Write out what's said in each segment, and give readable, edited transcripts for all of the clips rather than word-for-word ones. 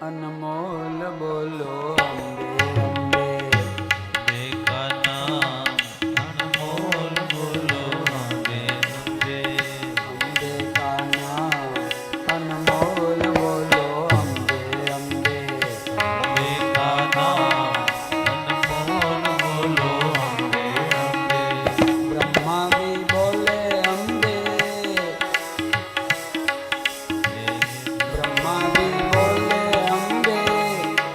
अनमोल बोलो अम्बे अम्बे। अम्बे का नाम अनमोल बोलो अम्बे अम्बे। अम्बे का नाम अनमोल बोलो अम्बे अम्बे। अम्बे का नाम अनमोल बोलो अम्बे अम्बे। ब्रह्मा भी बोले अम्बे, ब्रह्मा भी बोले अम्बे,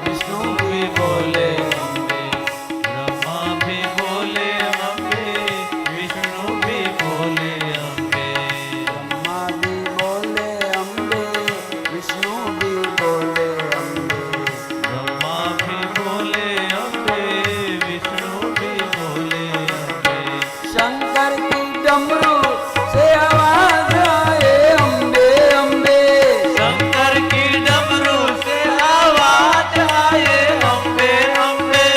विष्णु भी बोले अम्बे। ब्रह्मा भी बोले अम्बे, विष्णु भी बोले अम्बे। ब्रह्मा भी बोले अम्बे, विष्णु भी बोले अम्बे। ब्रह्मा भी बोले अम्बे, विष्णु भी बोले अम्बे। शंकर की डमरू से आवाज आए अम्बे अम्बे। शंकर की डमरू से आवाज आए अम्बे अम्बे।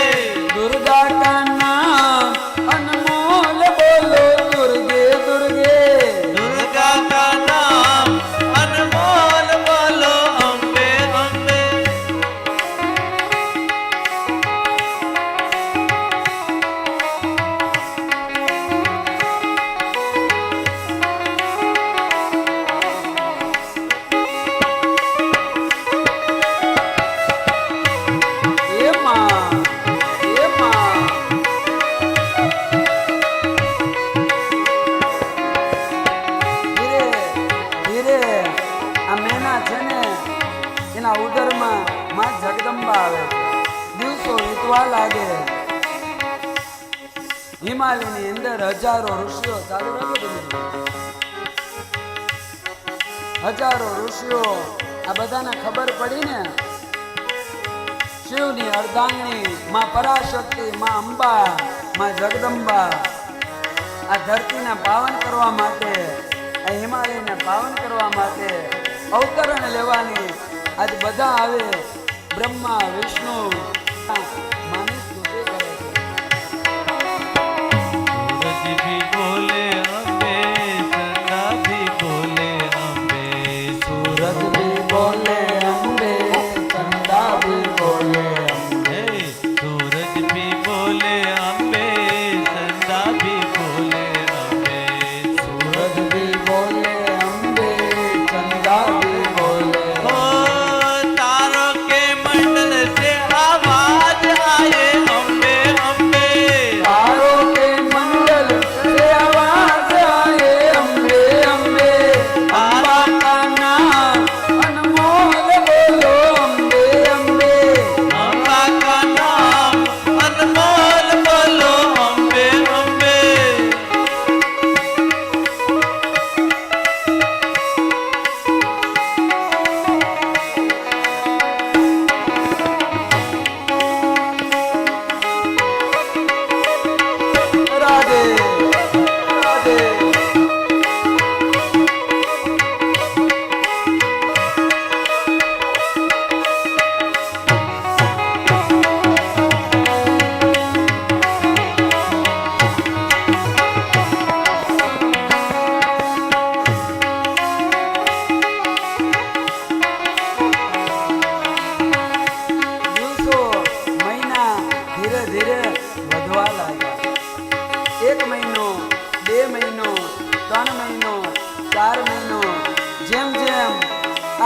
दुर्गा का नाम अनमोल बोलो दुर्गे दुर्गे। दुर्गा का नाम अनमोल बोलो अम्बे अम्बे। ये माँ, ये माँ। ધીરે ધીરે આ મેના છે ને એના ઉદરમાં માં જગદંબા આવે છે. દિવસો વીતવા લાગે. હિમાલયની અંદર હજારો ઋષિઓ ચાલુ રાખો બધું. હજારો ઋષિઓ આ બધાને ખબર પડી ને શિવની અર્ધાંગણી માં પરાશક્તિ માં અંબા માં જગદંબા આ ધરતીને પાવન કરવા માટે આ હિમાલયને પાવન કરવા માટે અવતરણ લેવાની આજ બધા આવે. બ્રહ્મા વિષ્ણુ માની સ્તુતિ કરે છે. सूरज भी बोले अम्बे, चंदा भी बोले अम्बे। सूरज भी बोले अम्बे, चंदा भी बोले अम्बे. सूरज भी बोले अम्बे, चंदा भी बोले अम्बे। सूरज भी बोले अम्बे, चंदा भी बोले ओ तारों के मंडल से आवाज आए अम्बे अम्बे। तारों के मंडल से आवाज आए अम्बे अम्बे. अम्बा का नाम अनमोल बोलो अम्बे अम्बे. अम्बा का नाम अनमोल बोलो अम्बे अम्बे। राधे राधे. દિવસો મહિના ધીરે ધીરે વધવા લાગ્યા. 1 મહિનો 2 મહિનો 3 મહિનો 4 મહિનો જેમ જેમ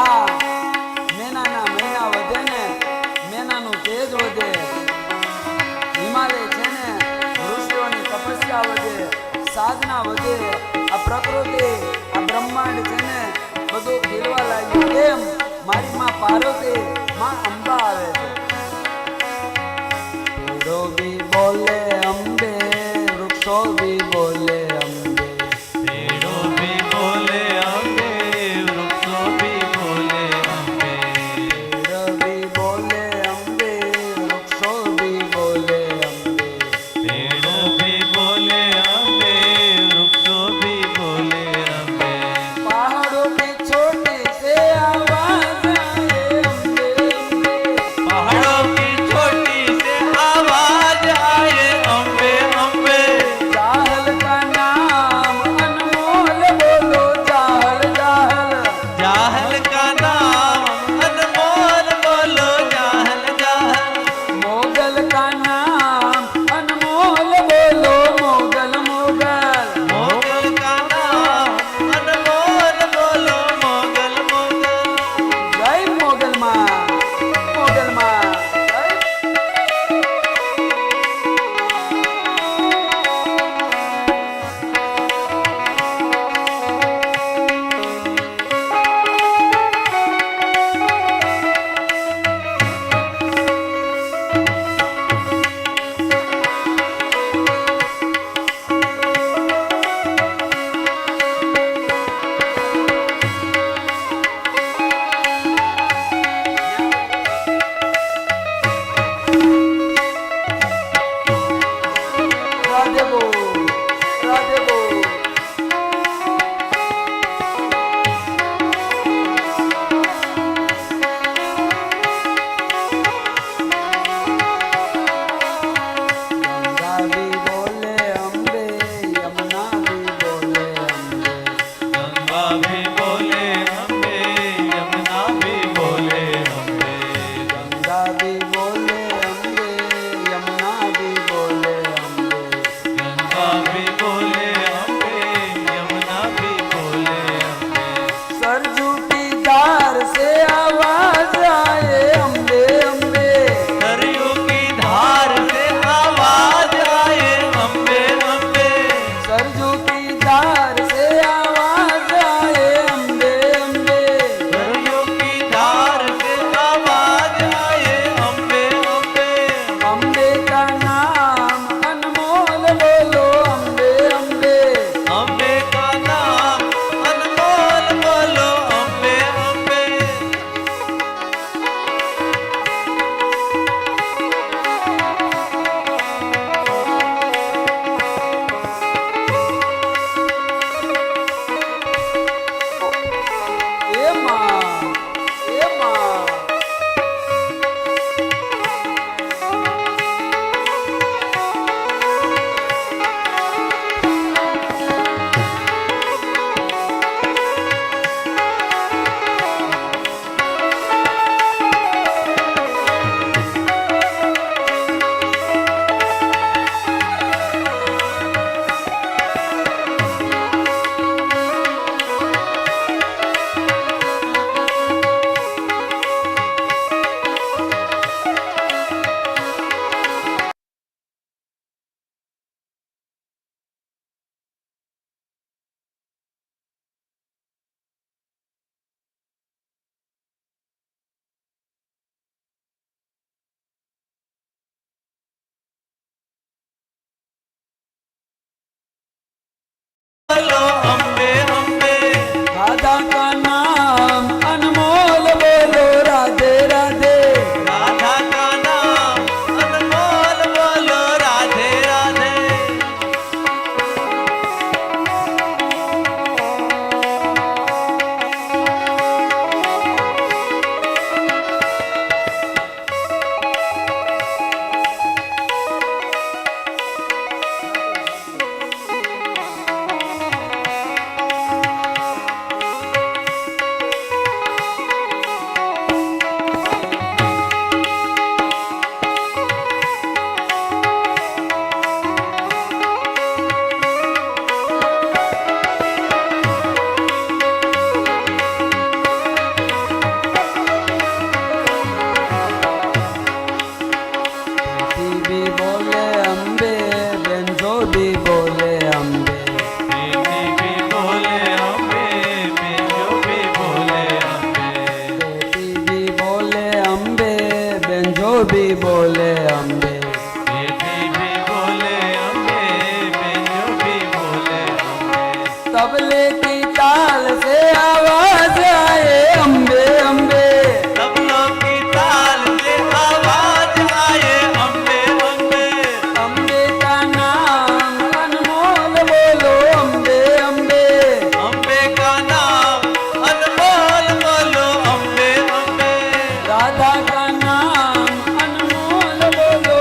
આ મહિનાના મહિના વધે ને મહિનાનું તેજ વધે. હિમાલય છે ને ઋષિઓની તપસ્યા વધે, સાધના વધે. આ પ્રકૃતિ આ બ્રહ્માંડ છે ને બધું ખીલવા લાગ્યું. એમ મારી માં પાર્વતી માં અંબા આવે છે. पेड़ो भी बोले अम्बे, वृक्षो भी बोले अम्बे. पेड़ों भी बोले अम्बे, वृक्षों भी बोले अम्बे। पेड़ भी बोले अम्बे, वृक्षो भी बोले अम्बे. पेड़ों भी बोले अम्बे, वृक्षों भी बोले મોડલમાં મોડલમાં રાધે બોલ રાધે બોલ ગંગા બી બોલે અંબે યમુના બી બોલે અંબે गंगा भी बोले अम्बे यमुना भी बोले अम्बे गंगा भी बोले अंबे यमुना भी बोले अंबे गंगा भी बोले अम्बे यमुना भी बोले अम्बे सरजू की धार से आवाज आए अंबे अंबे सरयू की धार से आवाज आए अम्बे अम्बे सरजू की धार से आवाज आए अंबे अंबे सरयू की धार से आवाज आए अम्बे अम्बे अंबे का नाम अनमोल बोलो अंबे अंबे अम्बे का नाम अनमोल बोलो अम्बे अम्बे ए माँ ए माँ बोलो अम्बे अम्बे राधा का नाम अनमोल बोलो राधे राधे राधा का नाम अनमोल बोलो राधे राधे बेटी भी बोले अंबे बेंजो भी बोले अंबे बेटी भी बोले अम्बे बेजो भी बोले अम्बे बेटी भी बोले अंबे बेंजो भी बोले अंबे बेटी भी बोले अम्बे बेजो भी बोले अम्बे तबले की ताल से आवाज आए अंबे अंबे तबलों की ताल से आवाज आए अम्बे अम्बे अंबे का नाम अनमोल बोलो अंबे अंबे अम्बे का नाम अनमोल बोलो अम्बे अम्बे राधा का नाम अनमोल बोलो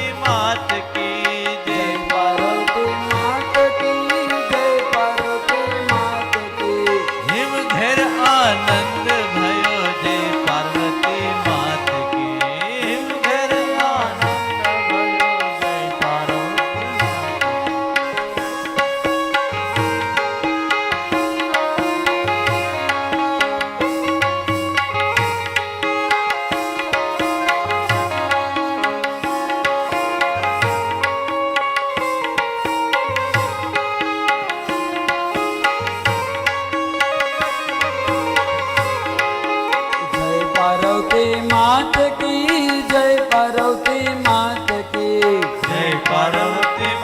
કી જય પાર્વતી